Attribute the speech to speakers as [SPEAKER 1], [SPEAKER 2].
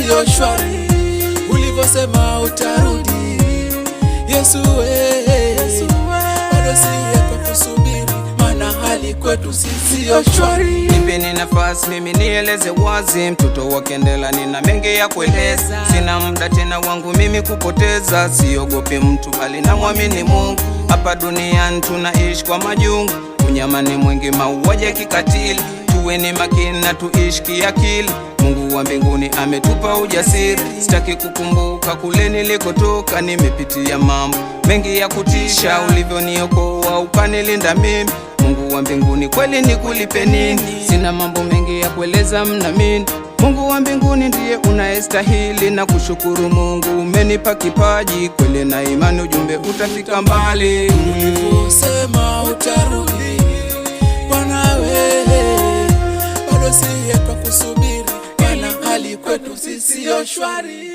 [SPEAKER 1] sio shwari. Ulivyosema utarudi, Yesu bado siye kusubiri, maana hali kwetu sio shwari.
[SPEAKER 2] Nipeni nafasi mimi nieleze wazi, mtoto wa Kendela nina mengi ya kueleza. Sina muda tena wangu mimi kupoteza, siogopi mtu bali namwamini Mungu. Hapa duniani tunaishi kwa majungu, unyama ni mwingi, mauaji ya kikatili. Tuweni makini na tuishi kiakili, Mungu wa mbinguni ametupa ujasiri. Sitaki kukumbuka kule nilikotoka, nimepitia mambo mengi ya kutisha. Ulivyoniokoa ukanilinda mimi, Mungu wa mbinguni kweli nikulipe nini? Sina mambo mengi ya kueleza, mnaamini Mungu wa mbinguni ndiye unayestahili. Na kushukuru Mungu umenipa kipaji, kweli na imani ujumbe utafika mbali.
[SPEAKER 1] Ulivyosema utarudi, Bwana bado siye kusubiri, maana hali kwetu sio shwari.